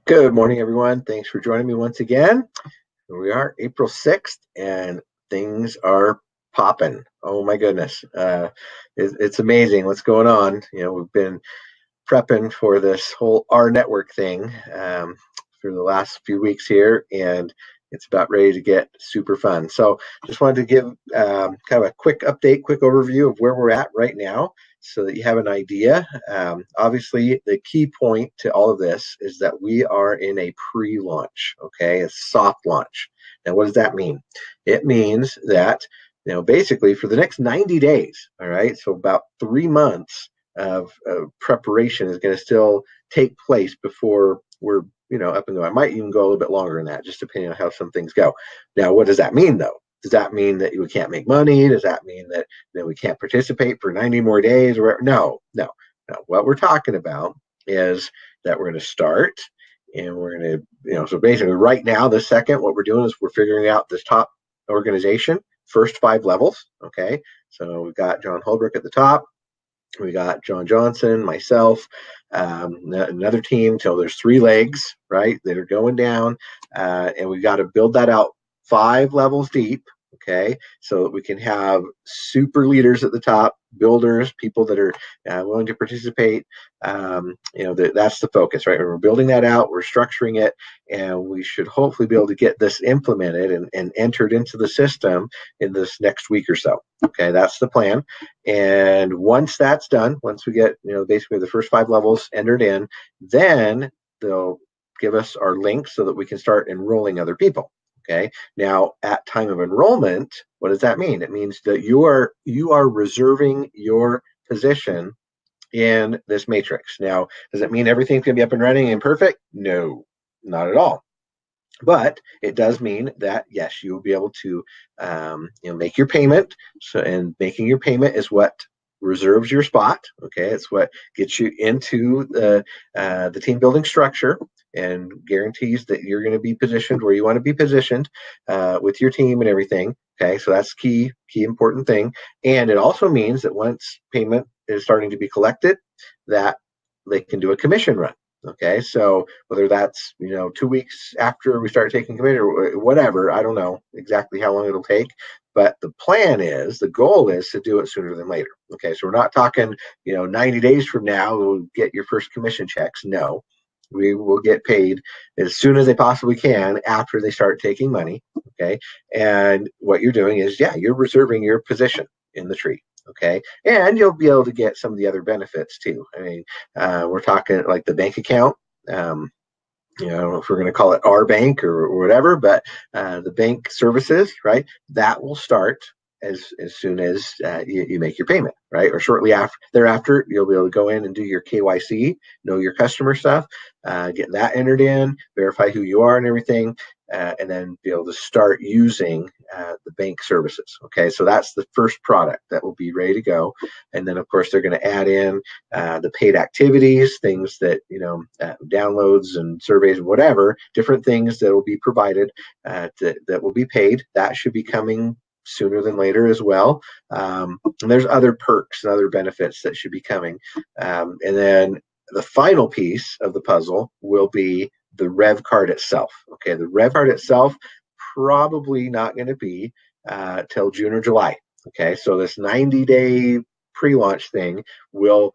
Good morning, everyone. Thanks for joining me once again. Here we are, April 6th, and things are popping. Oh my goodness. It's amazing what's going on. We've been prepping for this whole R network thing for the last few weeks here, and it's about ready to get super fun. So just wanted to give kind of a quick update, quick overview of where we're at right now so that you have an idea. Obviously, the key point to all of this is that we are in a pre-launch, okay, a soft launch. Now, what does that mean? It means that, basically for the next 90 days, all right, so about 3 months of preparation is going to still take place before we're up and going. I might even go a little bit longer than that, just depending on how some things go. Now, what does that mean though? Does that mean that we can't make money? Does that mean that we can't participate for 90 more days? Or no. What we're talking about is that we're going to start, and we're going to, so basically right now, this second, what we're doing is we're figuring out this top organization, first 5 levels. Okay, so we've got John Holbrook at the top. We got John Johnson, myself, another team till there's 3 legs, right, that are going down. And we've got to build that out 5 levels deep, okay, so that we can have super leaders at the top, builders, people that are willing to participate. That's the focus, right? We're building that out, we're structuring it, and we should hopefully be able to get this implemented and entered into the system in this next week or so. Okay, that's the plan. And once that's done, once we get, basically the first 5 levels entered in, then they'll give us our link so that we can start enrolling other people. Okay. Now, at time of enrollment, what does that mean? It means that you are reserving your position in this matrix. Now, does it mean everything's going to be up and running and perfect? No, not at all. But it does mean that, yes, you will be able to make your payment. So, and making your payment is what reserves your spot. Okay, it's what gets you into the team building structure and guarantees that you're going to be positioned where you want to be positioned with your team and everything. Okay, so that's key important thing. And it also means that once payment is starting to be collected, that they can do a commission run. Okay, so whether that's 2 weeks after we start taking commission or whatever, I don't know exactly how long it'll take, but the goal is to do it sooner than later. Okay, so we're not talking 90 days from now we'll get your first commission checks. No, we will get paid as soon as they possibly can after they start taking money. Okay, and what you're doing is you're reserving your position in the tree. Okay, and you'll be able to get some of the other benefits too. I mean, we're talking like the bank account. If we're going to call it our bank or whatever, but the bank services, right? That will start as soon as you make your payment, right? Or shortly thereafter, you'll be able to go in and do your KYC, know your customer stuff, get that entered in, verify who you are and everything, and then be able to start using the bank services. Okay, so that's the first product that will be ready to go. And then, of course, they're going to add in the paid activities, things that, downloads and surveys and whatever, different things that will be provided that will be paid. That should be coming sooner than later as well. And there's other perks and other benefits that should be coming. And then the final piece of the puzzle will be the Rev card itself. Okay, the Rev card itself probably not going to be till June or July. Okay, so this 90-day pre-launch thing will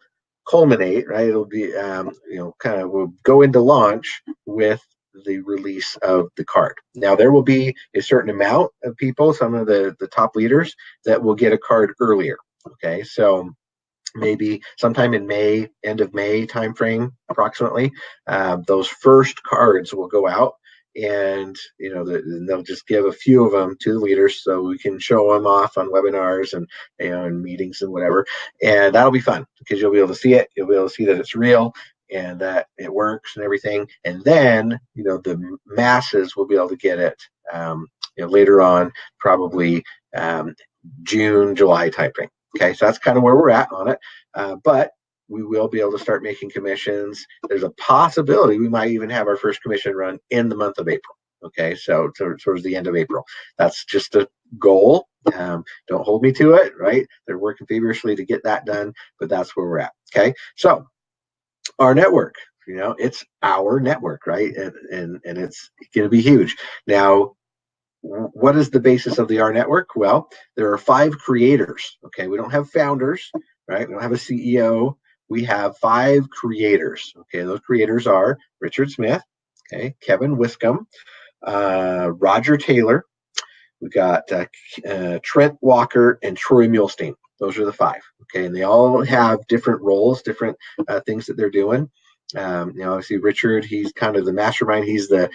culminate, right? It'll be, we'll go into launch with the release of the card. Now, there will be a certain amount of people, some of the top leaders, that will get a card earlier. Okay, so maybe sometime in May, end of May timeframe, approximately, those first cards will go out, and they'll just give a few of them to the leaders so we can show them off on webinars and and meetings and whatever, and that'll be fun because you'll be able to see it, you'll be able to see that it's real and that it works and everything, and then the masses will be able to get it later on, probably June, July type thing. Okay, so that's kind of where we're at on it, but we will be able to start making commissions. There's a possibility we might even have our first commission run in the month of April. Okay, so towards the end of April. That's just a goal. Don't hold me to it, right? They're working feverishly to get that done, but that's where we're at. Okay, so our network, it's our network, right? And it's going to be huge. Now, what is the basis of the R network? Well, there are 5 creators. Okay, we don't have founders, right? We don't have a CEO. We have 5 creators. Okay, those creators are Richard Smith, okay, Kevin Wiscombe, Roger Taylor. We got Trent Walker and Troy Muhlestein. Those are the 5. Okay, and they all have different roles, different things that they're doing. Obviously Richard, he's kind of the mastermind. He's the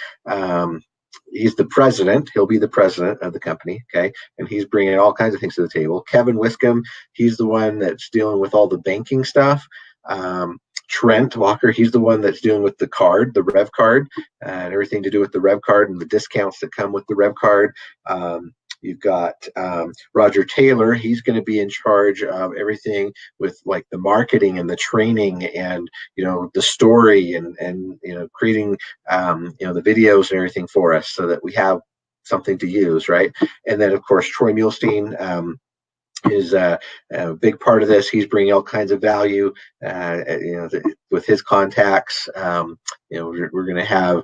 president. He'll be the president of the company. Okay, and he's bringing all kinds of things to the table. Kevin Wiscombe, he's the one that's dealing with all the banking stuff. Trent Walker, he's the one that's dealing with the card, the Rev card, and everything to do with the Rev card and the discounts that come with the Rev card. You've got Roger Taylor. He's going to be in charge of everything with like the marketing and the training and the story and creating the videos and everything for us so that we have something to use, right? And then of course Troy Muhlestein is a big part of this. He's bringing all kinds of value, with his contacts. We're going to have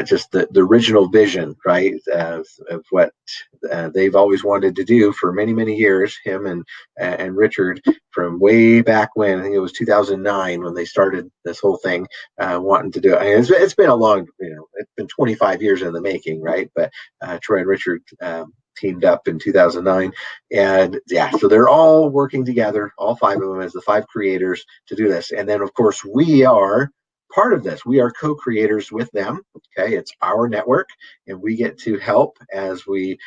just the original vision, right, of what they've always wanted to do for many, many years. Him and Richard, from way back when, I think it was 2009 when they started this whole thing, wanting to do it. And it's been a long, it's been 25 years in the making, right? But Troy and Richard teamed up in 2009, and so they're all working together, all 5 of them as the 5 creators to do this. And then of course we are part of this. We are co-creators with them. Okay, it's our network, and we get to help as we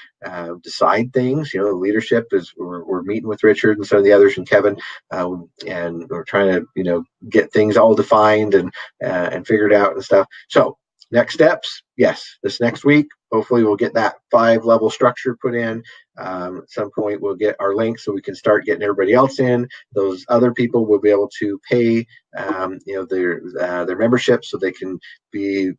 decide things. The leadership is we're meeting with Richard and some of the others and Kevin, and we're trying to get things all defined and figured out and stuff. So next steps, yes, this next week, hopefully we'll get that 5-level structure put in. At some point we'll get our link so we can start getting everybody else in. Those other people will be able to pay their membership so they can be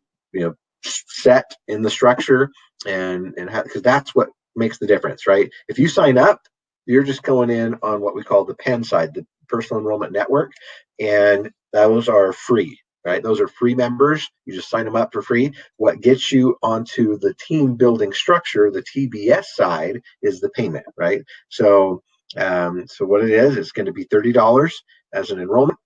set in the structure and because that's what makes the difference, right? If you sign up, you're just going in on what we call the PEN side, the personal enrollment network, and those are free. Right, those are free members. You just sign them up for free. What gets you onto the team building structure, the TBS side, is the payment. Right. So, what it is, it's going to be $30 as an enrollment,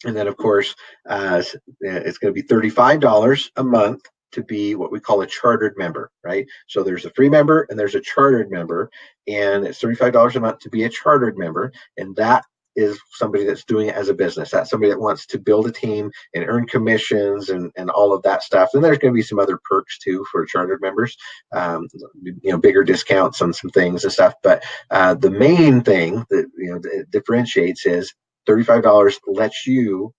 and then of course, it's going to be $35 a month to be what we call a chartered member. Right. So there's a free member and there's a chartered member, and it's $35 a month to be a chartered member, and that is somebody that's doing it as a business. That's somebody that wants to build a team and earn commissions and all of that stuff. And there's going to be some other perks too for chartered members, bigger discounts on some things and stuff. But the main thing that differentiates is $35 lets you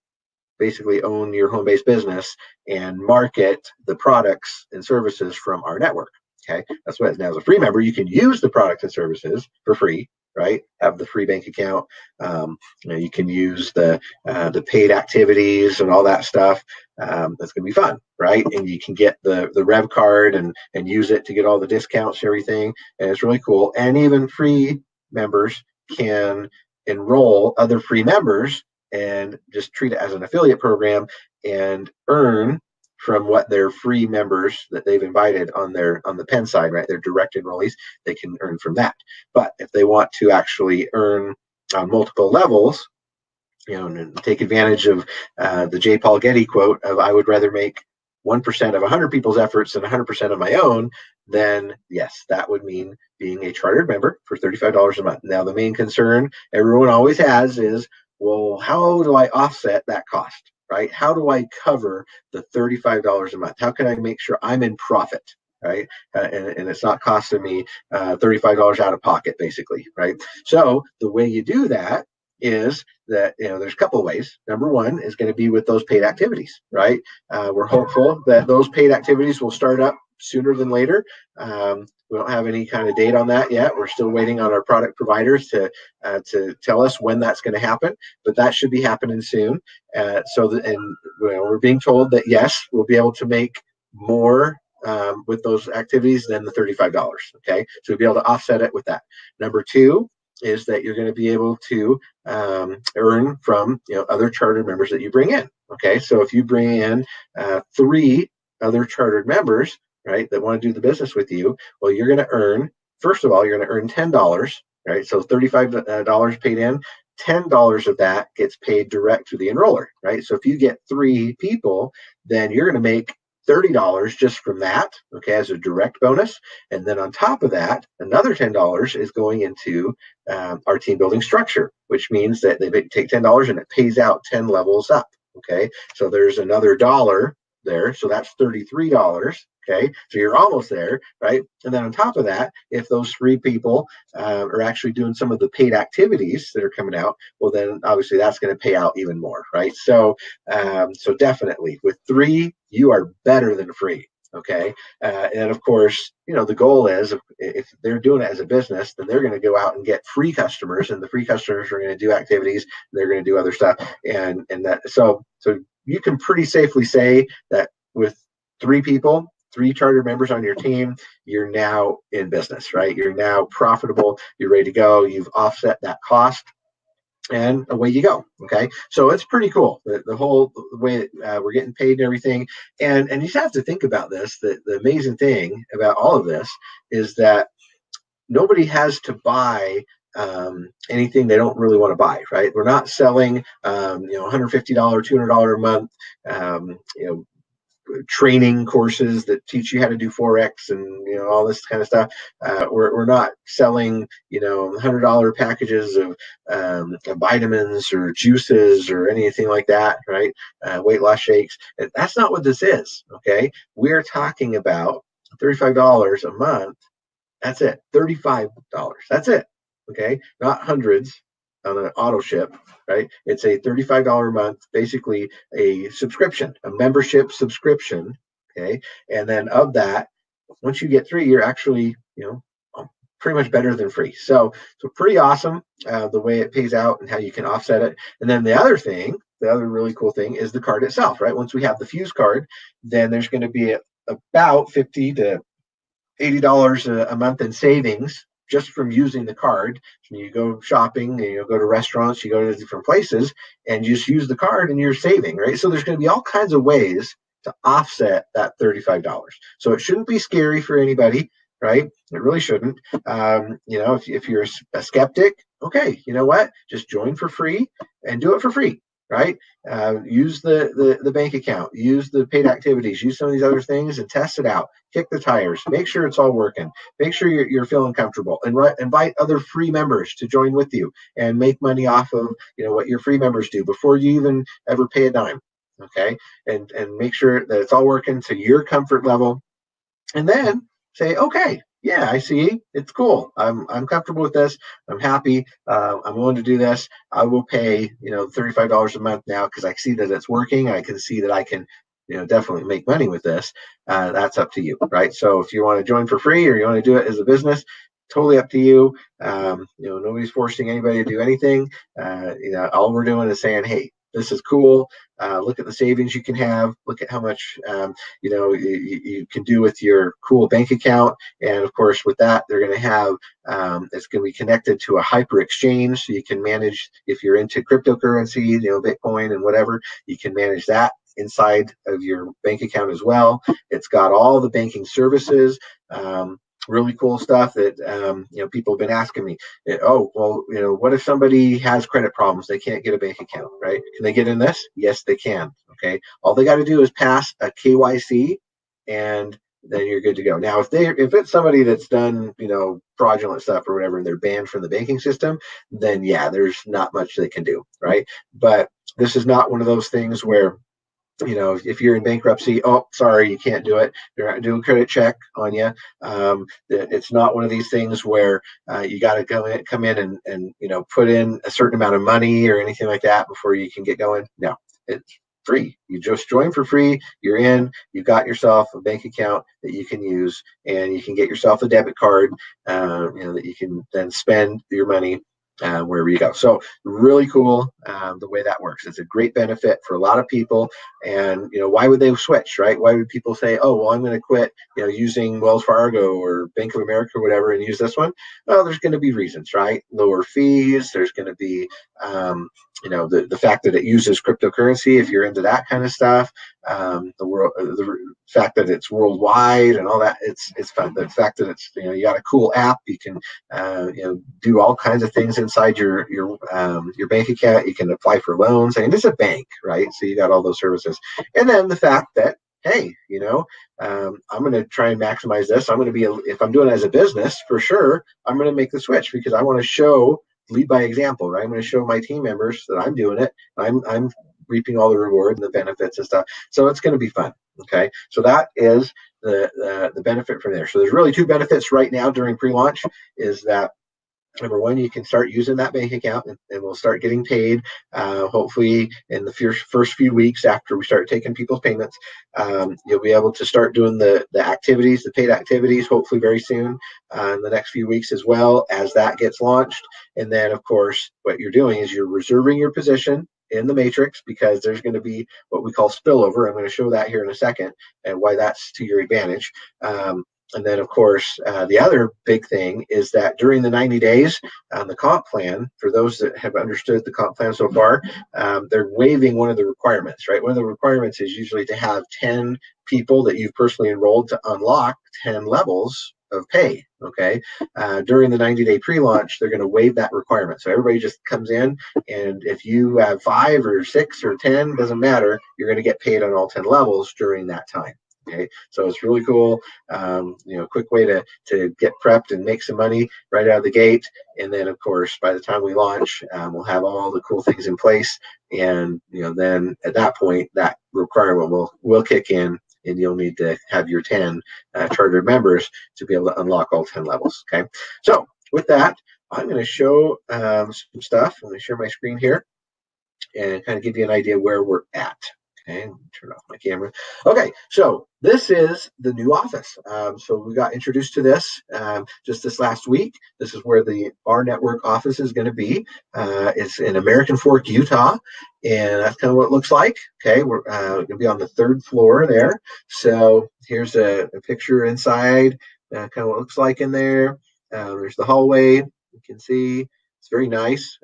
basically own your home-based business and market the products and services from our network. Okay, that's what it is. Now, as a free member, you can use the products and services for free, right? Have the free bank account. You can use the paid activities and all that stuff. That's going to be fun, right? And you can get the Rev card and use it to get all the discounts and everything. And it's really cool. And even free members can enroll other free members and just treat it as an affiliate program and earn from what their free members that they've invited on the PEN side, right? Their direct enrollees, they can earn from that. But if they want to actually earn on multiple levels, and take advantage of the J. Paul Getty quote of "I would rather make 1% of 100 people's efforts than 100% of my own," then yes, that would mean being a chartered member for $35 a month. Now, the main concern everyone always has is, well, how do I offset that cost? Right? How do I cover the $35 a month? How can I make sure I'm in profit? Right? And it's not costing me $35 out of pocket, basically. Right? So the way you do that is that, there's a couple of ways. Number one is going to be with those paid activities. Right? We're hopeful that those paid activities will start up sooner than later. We don't have any kind of date on that yet. We're still waiting on our product providers to tell us when that's going to happen, but that should be happening soon. We're being told that yes, we'll be able to make more with those activities than the $35. Okay, so we'll be able to offset it with that. Number two is that you're going to be able to earn from other charter members that you bring in. Okay, so if you bring in 3 other chartered members, right, that want to do the business with you, well, you're going to earn, first of all, you're going to earn $10, right? So $35 paid in, $10 of that gets paid direct to the enroller, right? So if you get 3 people, then you're going to make $30 just from that, okay, as a direct bonus. And then on top of that, another $10 is going into our team building structure, which means that they take $10 and it pays out 10 levels up. Okay, so there's another dollar there, so that's $33. Okay, so you're almost there, right? And then on top of that, if those 3 people are actually doing some of the paid activities that are coming out, well, then obviously that's going to pay out even more, right? So, so definitely with 3, you are better than free. Okay, and of course, the goal is if they're doing it as a business, then they're going to go out and get free customers, and the free customers are going to do activities, they're going to do other stuff, and that so you can pretty safely say that with 3 people, 3 charter members on your team, you're now in business, right? You're now profitable, you're ready to go, you've offset that cost, and away you go. Okay, so it's pretty cool, the whole way we're getting paid and everything. And you just have to think about this. The amazing thing about all of this is that nobody has to buy anything they don't really want to buy, right? We're not selling $150, $200 a month training courses that teach you how to do Forex and all this kind of stuff. We're not selling $100 packages of vitamins or juices or anything like that, right? Weight loss shakes. That's not what this is. Okay, we're talking about $35 a month. That's it. $35. That's it. Okay, not hundreds on an auto ship, right? It's a $35 a month, basically a subscription, a membership subscription. Okay, and then of that, once you get 3, you're actually pretty much better than free. So pretty awesome the way it pays out and how you can offset it. And then the other really cool thing is the card itself, right? Once we have the Fuse card, then there's going to be about $50 to $80 a month in savings just from using the card. You go shopping, you go to restaurants, you go to different places, and you just use the card and you're saving, right? So there's going to be all kinds of ways to offset that $35. So it shouldn't be scary for anybody, right? It really shouldn't. If you're a skeptic, okay, you know what? Just join for free and do it for free, right? Use the bank account, use the paid activities, use some of these other things and test it out. Kick the tires, make sure it's all working, make sure you're feeling comfortable, and invite other free members to join with you and make money off of what your free members do before you even ever pay a dime. Okay, and make sure that it's all working to your comfort level, and then say, okay, yeah, I see, it's cool, I'm comfortable with this, I'm happy, I'm willing to do this, I will pay $35 a month now because I see that it's working, I can see that I can definitely make money with this. That's up to you, right? So if you want to join for free or you want to do it as a business, totally up to you. Nobody's forcing anybody to do anything. All we're doing is saying, hey, this is cool. Look at the savings you can have. Look at how much you can do with your cool bank account. And of course, with that, they're going to have it's going to be connected to a hyper exchange, so you can manage if you're into cryptocurrency, Bitcoin and whatever. You can manage that inside of your bank account as well. It's got all the banking services. Really cool stuff that people have been asking me. Oh, well, what if somebody has credit problems? They can't get a bank account, right? Can they get in this? Yes, they can. Okay, all they got to do is pass a KYC, and then you're good to go. Now, if it's somebody that's done fraudulent stuff or whatever, and they're banned from the banking system, then yeah, there's not much they can do, right? But this is not one of those things where if you're in bankruptcy, oh, sorry, you can't do it. They're not doing a credit check on you. It's not one of these things where you got to come in and put in a certain amount of money or anything like that before you can get going. No, it's free. You just join for free. You're in. You've got yourself a bank account that you can use, and you can get yourself a debit card. That you can then spend your money wherever you go. So really cool the way that works. It's a great benefit for a lot of people. And why would they switch, right? Why would people say, oh, well, I'm going to quit using Wells Fargo or Bank of America or whatever and use this one? Well, there's going to be reasons, right? Lower fees. There's going to be the fact that it uses cryptocurrency, if you're into that kind of stuff. The fact that it's worldwide and all that, it's fun. The fact that it's you got a cool app, you can do all kinds of things inside your bank account. You can apply for loans. I mean, it's a bank, right? So you got all those services, and then the fact that hey, I'm going to try and maximize this. I'm going to be if I'm doing it as a business for sure, I'm going to make the switch because I want to lead by example, right? I'm going to show my team members that I'm doing it. I'm reaping all the reward and the benefits and stuff. So it's going to be fun. Okay. So that is the benefit from there. So there's really two benefits right now during pre-launch is that number one, you can start using that bank account and we'll start getting paid hopefully in the first few weeks after we start taking people's payments. You'll be able to start doing the activities, the paid activities, hopefully very soon in the next few weeks as well as that gets launched. And then, of course, what you're doing is you're reserving your position in the matrix because there's going to be what we call spillover. I'm going to show that here in a second and why that's to your advantage. And then, of course, the other big thing is that during the 90 days on the comp plan, for those that have understood the comp plan so far, they're waiving one of the requirements, right? One of the requirements is usually to have 10 people that you've personally enrolled to unlock 10 levels of pay, okay? During the 90-day pre-launch, they're going to waive that requirement. So everybody just comes in, and if you have 5 or 6 or 10, doesn't matter, you're going to get paid on all 10 levels during that time. Okay, so it's really cool. Quick way to get prepped and make some money right out of the gate. And then, of course, by the time we launch, we'll have all the cool things in place. And then at that point, that requirement will kick in, and you'll need to have your 10 chartered members to be able to unlock all 10 levels. Okay, so with that, I'm going to show some stuff. I'm going to share my screen here and kind of give you an idea where we're at. Okay, turn off my camera. Okay, so this is the new office. So we got introduced to this just this last week. This is where the R Network office is going to be. It's in American Fork, Utah, and that's kind of what it looks like. Okay, we're going to be on the 3rd floor there. So here's a picture inside, kind of what it looks like in there. There's the hallway. You can see it's very nice,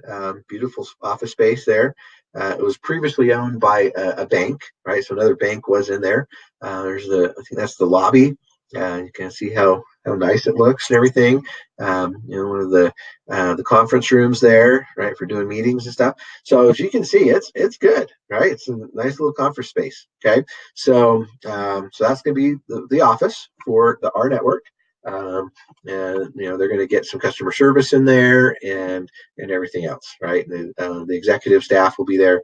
beautiful office space there. It was previously owned by a bank, right? So another bank was in there. I think that's the lobby. You can see how nice it looks and everything. One of the conference rooms there, right, for doing meetings and stuff. So as you can see, it's good, right? It's a nice little conference space. Okay, so that's going to be the office for the R Network. And they're going to get some customer service in there and everything else, right? The executive staff will be there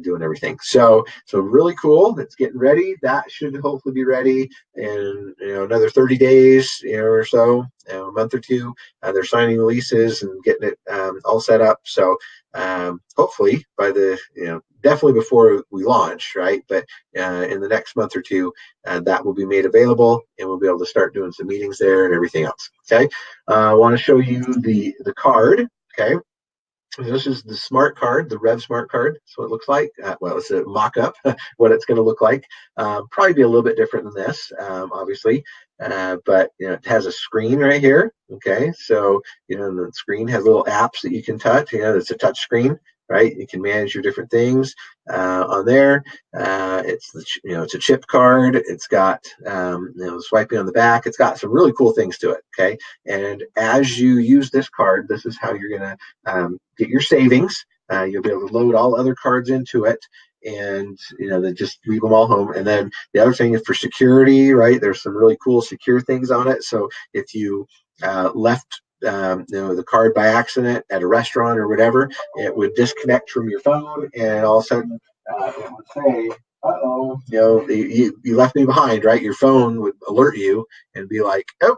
doing everything. So really cool. It's getting ready. That should hopefully be ready in another 30 days or so, a month or two. They're signing the leases and getting it all set up. So hopefully by definitely before we launch, right? But in the next month or two, that will be made available, and we'll be able to start doing some meetings there and everything else. Okay, I want to show you the card. Okay, so this is the smart card, the Rev Smart card. That's what it looks like. Well, it's a mock-up what it's going to look like. Probably be a little bit different than this, obviously, but it has a screen right here. Okay, so the screen has little apps that you can touch. It's a touch screen. Right, you can manage your different things on there. It's a chip card. It's got swiping on the back. It's got some really cool things to it. Okay, and as you use this card, this is how you're gonna get your savings. You'll be able to load all other cards into it, and then just leave them all home. And then the other thing is for security, right? There's some really cool secure things on it. So if you left the card by accident at a restaurant or whatever, it would disconnect from your phone, and all of a sudden it would say, "Uh-oh, you left me behind," right? Your phone would alert you and be like, "Oh,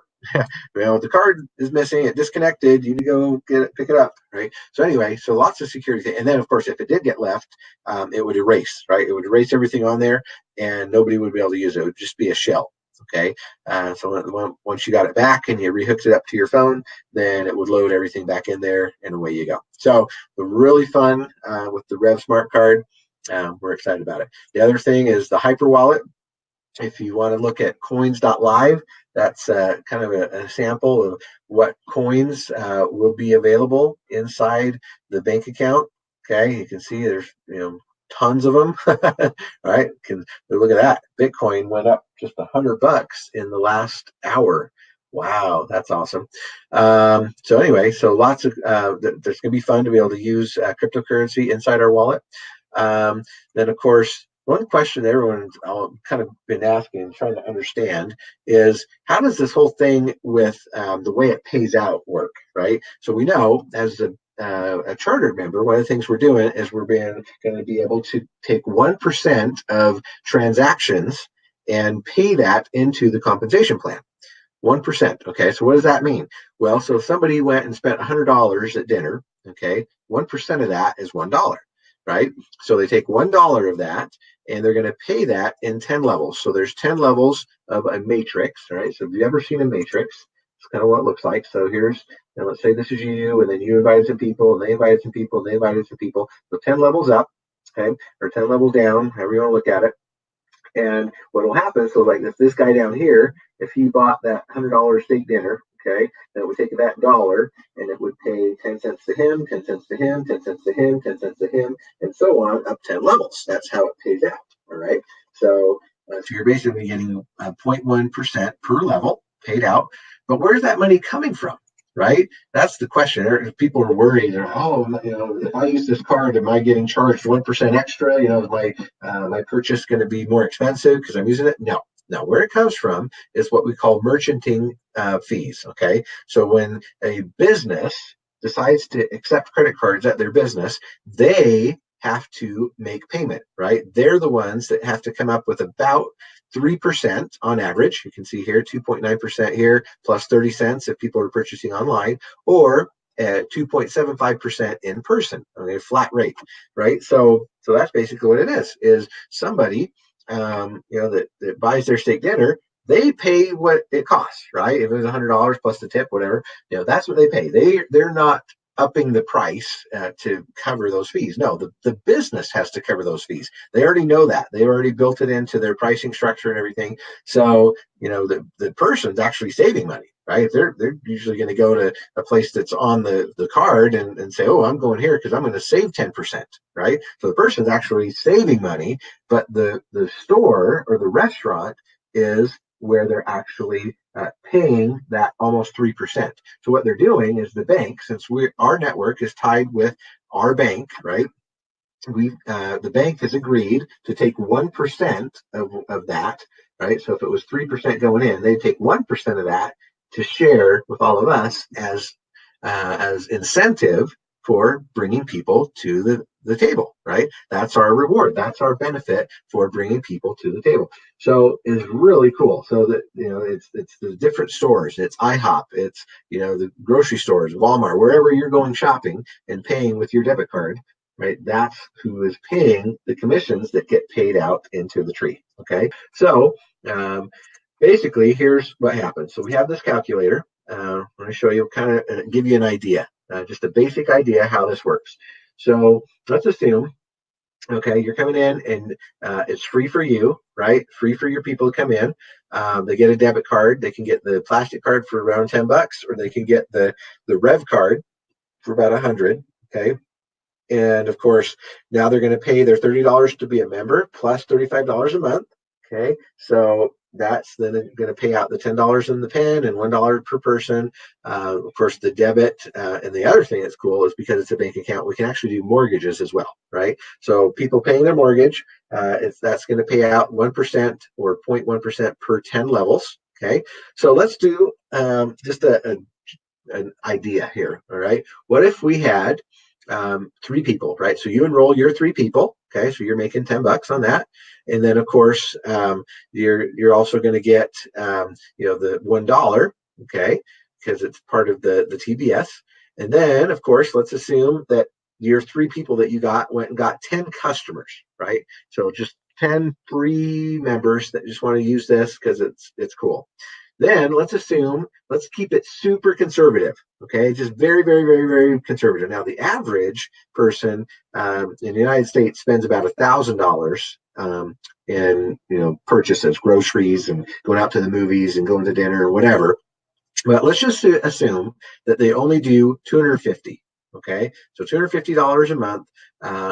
the card is missing. It disconnected. You need to go pick it up," right? So anyway, so lots of security, and then of course, if it did get left, it would erase, right? It would erase everything on there, and nobody would be able to use it. It would just be a shell. Okay, so once you got it back and you rehooked it up to your phone, then it would load everything back in there, and away you go. So really fun with the Rev Smart Card. We're excited about it. The other thing is the Hyper Wallet. If you want to look at coins.live, that's kind of a sample of what coins will be available inside the bank account. Okay, you can see there's tons of them. Right? Look at that. Bitcoin went up just $100 in the last hour. Wow, that's awesome. So anyway, so lots of there's going to be fun to be able to use cryptocurrency inside our wallet. Then of course, one question everyone's kind of been asking and trying to understand is how does this whole thing with the way it pays out work, right? So we know as a chartered member, one of the things we're doing is we're going to be able to take 1% of transactions and pay that into the compensation plan. 1%. Okay, so what does that mean? Well, so if somebody went and spent $100 at dinner, okay, 1% of that is $1, right? So they take $1 of that and they're going to pay that in 10 levels. So there's 10 levels of a matrix, right? So have you ever seen a matrix? It's kind of what it looks like. So here's, and let's say this is you, and then you invited some people, and they invited some people, and they invited some people. So 10 levels up, okay, or 10 levels down, however you want to look at it. And what will happen, so like this guy down here, if he bought that $100 steak dinner, okay, then it would take that dollar and it would pay 10 cents to him, 10 cents to him, 10 cents to him, 10 cents to him, and so on up 10 levels. That's how it pays out. All right. So you're basically getting 0.1% per level paid out. But where's that money coming from? Right? That's the question. People are worried. If I use this card, am I getting charged 1% extra? Is my purchase going to be more expensive because I'm using it? No. Where it comes from is what we call merchanting fees. Okay, so when a business decides to accept credit cards at their business, they have to make payment. Right? They're the ones that have to come up with about 3% on average. You can see here 2.9% here plus 30 cents if people are purchasing online, or 2.75% in person. Okay, flat rate, right? So that's basically what it is somebody that buys their steak dinner, they pay what it costs, right? If it was $100 plus the tip, whatever, that's what they pay. They're not upping the price to cover those fees. No, the business has to cover those fees. They already know that. They already built it into their pricing structure and everything. So, the person's actually saving money, right? They're usually going to go to a place that's on the card and say, oh, I'm going here because I'm going to save 10%, right? So the person's actually saving money, but the store or the restaurant is where they're actually paying that almost 3%. So what they're doing is the bank, since our network is tied with our bank, right? The bank has agreed to take 1% of that, right? So if it was 3% going in, they take 1% of that to share with all of us as incentive for bringing people to the table, right? That's our reward. That's our benefit for bringing people to the table. So it's really cool. So that it's the different stores. It's IHOP. It's the grocery stores, Walmart, wherever you're going shopping and paying with your debit card, right? That's who is paying the commissions that get paid out into the tree. Okay, so basically, here's what happens. So we have this calculator. I'm going to show you, kind of give you an idea, just a basic idea how this works. So let's assume, okay, you're coming in and it's free for you, right? Free for your people to come in. They get a debit card. They can get the plastic card for around $10, or they can get the Rev card for about $100. Okay. And of course, now they're going to pay their $30 to be a member plus $35 a month. Okay. So that's then going to pay out the $10 in the pen and $1 per person. Of course, the debit and the other thing that's cool is because it's a bank account, we can actually do mortgages as well, right? So people paying their mortgage, that's going to pay out 1% or 0.1% per 10 levels. Okay, so let's do just an idea here. All right, what if we had 3 people, right? So you enroll your 3 people. Okay, so you're making $10 on that, and then of course you're also going to get the $1, okay, because it's part of the TBS, and then of course let's assume that your 3 people that you got went and got 10 customers, right? So just 10 free members that just want to use this because it's cool. Then let's keep it super conservative. Okay, just very, very, very, very conservative. Now, the average person in the United States spends about $1,000 in purchases, groceries, and going out to the movies and going to dinner or whatever. But let's just assume that they only do 250. Okay, so $250 a month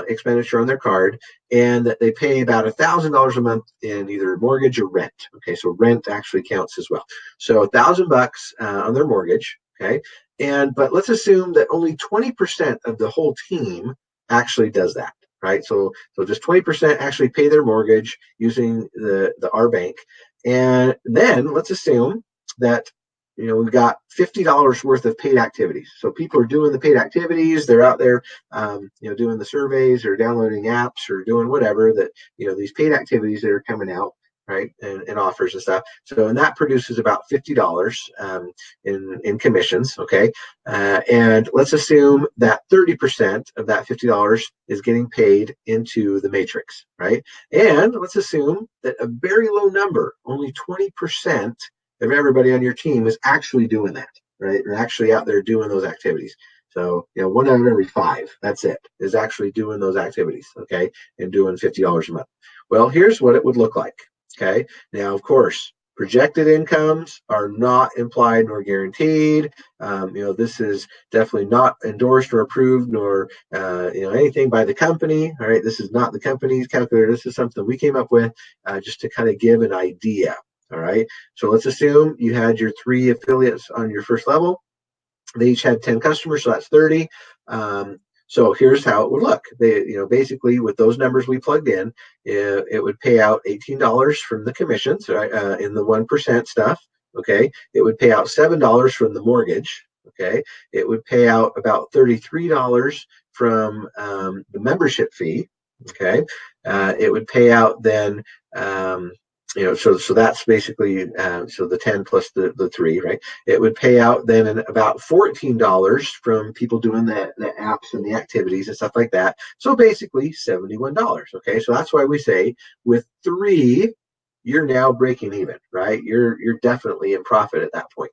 expenditure on their card, and that they pay about $1,000 a month in either mortgage or rent. Okay, so rent actually counts as well. So $1,000 on their mortgage. Okay, but let's assume that only 20% of the whole team actually does that. Right, so just 20% actually pay their mortgage using the our bank, and then let's assume that we've got $50 worth of paid activities. So people are doing the paid activities. They're out there, doing the surveys or downloading apps or doing whatever that, these paid activities that are coming out, right, and offers and stuff. So, and that produces about $50 in commissions, okay? And let's assume that 30% of that $50 is getting paid into the matrix, right? And let's assume that a very low number, only 20%, of everybody on your team is actually doing that, right? They're actually out there doing those activities. So, 1 out of every 5, that's it, is actually doing those activities, okay, and doing $50 a month. Well, here's what it would look like, okay? Now, of course, projected incomes are not implied nor guaranteed. This is definitely not endorsed or approved nor, anything by the company, all right? This is not the company's calculator. This is something we came up with just to kind of give an idea. All right, so let's assume you had your 3 affiliates on your first level. They each had 10 customers, so that's 30. So here's how it would look. They, basically with those numbers we plugged in, it would pay out $18 from the commissions, right, in the 1% stuff. Okay, it would pay out $7 from the mortgage. Okay, it would pay out about $33 from the membership fee. Okay, it would pay out then. So that's basically so the 10 plus the 3, right? It would pay out then about $14 from people doing the apps and the activities and stuff like that. So basically $71. Okay, so that's why we say with 3, you're now breaking even, right? You're definitely in profit at that point.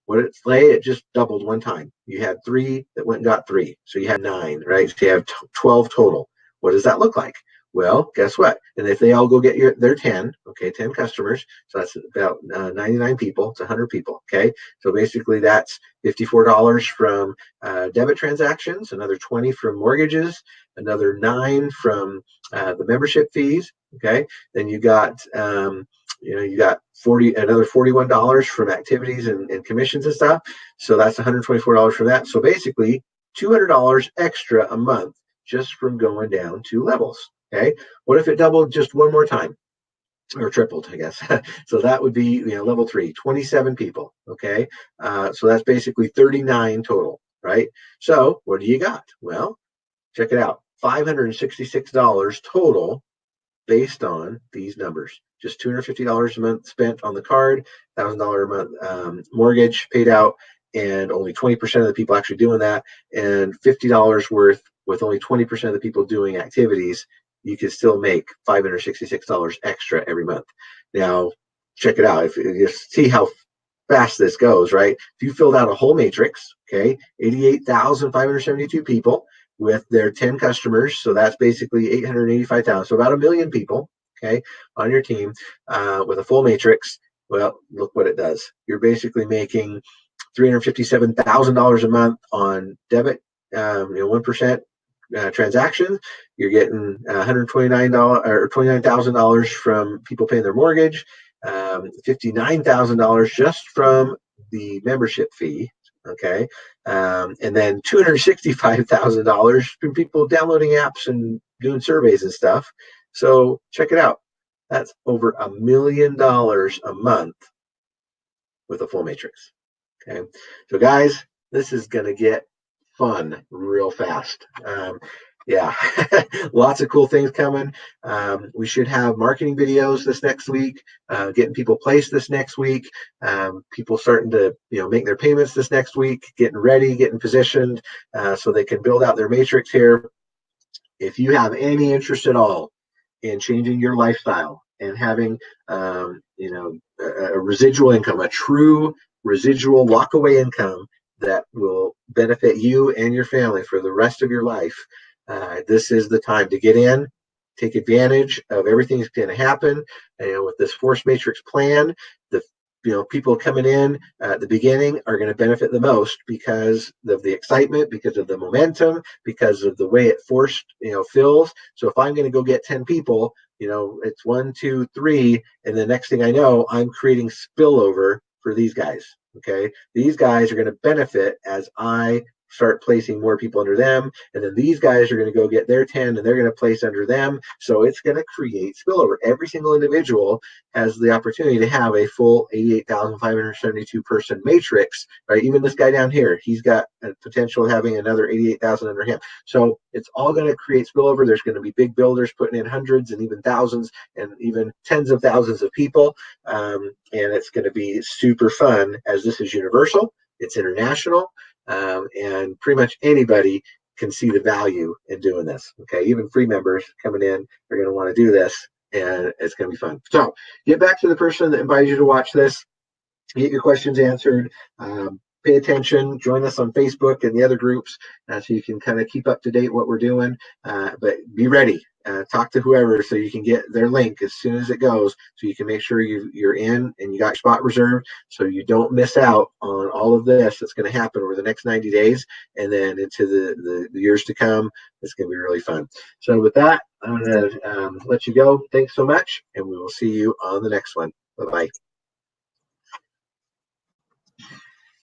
It just doubled one time. You had 3 that went and got 3, so you had 9, right? So you have 12 total. What does that look like? Well, guess what? And if they all go get their 10, okay, 10 customers, so that's about 99 people, it's 100 people, okay? So basically that's $54 from debit transactions, another 20 from mortgages, another 9 from the membership fees, okay? Then you got, you got another $41 from activities and commissions and stuff. So that's $124 from that. So basically $200 extra a month just from going down 2 levels. Okay, what if it doubled just one more time, or tripled, I guess? So that would be level 3, 27 people. Okay, so that's basically 39 total, right? So what do you got? Well, check it out, $566 total based on these numbers. Just $250 a month spent on the card, $1,000 a month mortgage paid out, and only 20% of the people actually doing that, and $50 worth with only 20% of the people doing activities. You can still make $566 extra every month. Now, check it out. If you see how fast this goes, right? If you filled out a whole matrix, okay, 88,572 people with their 10 customers, so that's basically 885,000, so about 1 million people, okay, on your team with a full matrix. Well, look what it does. You're basically making $357,000 a month on debit, 1%. Transactions. You're getting $129 or $29,000 from people paying their mortgage, $59,000 just from the membership fee. Okay, and then $265,000 from people downloading apps and doing surveys and stuff. So check it out. That's over $1 million a month with a full matrix. Okay, so guys, this is going to get fun real fast. Yeah, lots of cool things coming. We should have marketing videos this next week, getting people placed this next week, people starting to make their payments this next week, getting ready, getting positioned so they can build out their matrix here. If you have any interest at all in changing your lifestyle and having, a residual income, a true residual walkaway income that will benefit you and your family for the rest of your life, this is the time to get in, take advantage of everything that's going to happen. And with this force matrix plan, the people coming in at the beginning are going to benefit the most because of the excitement, because of the momentum, because of the way it feels. So if I'm going to go get 10 people, it's 1, 2, 3, and the next thing I know, I'm creating spillover for these guys. Okay, these guys are going to benefit as I start placing more people under them, and then these guys are going to go get their 10 and they're going to place under them. So it's going to create spillover. Every single individual has the opportunity to have a full 88,572 person matrix, right? Even this guy down here, he's got a potential of having another 88,000 under him. So it's all going to create spillover. There's going to be big builders putting in hundreds and even thousands and even tens of thousands of people. And it's going to be super fun, as this is universal, it's international. And pretty much anybody can see the value in doing this. Okay, even free members coming in are going to want to do this, and it's going to be fun. So get back to the person that invited you to watch this, get your questions answered. Pay attention, join us on Facebook and the other groups so you can kind of keep up to date what we're doing. But be ready. Talk to whoever so you can get their link as soon as it goes, so you can make sure you're in and you got your spot reserved, so you don't miss out on all of this that's going to happen over the next 90 days and then into the years to come. It's going to be really fun. So with that, I'm going to let you go. Thanks so much, and we will see you on the next one. Bye-bye.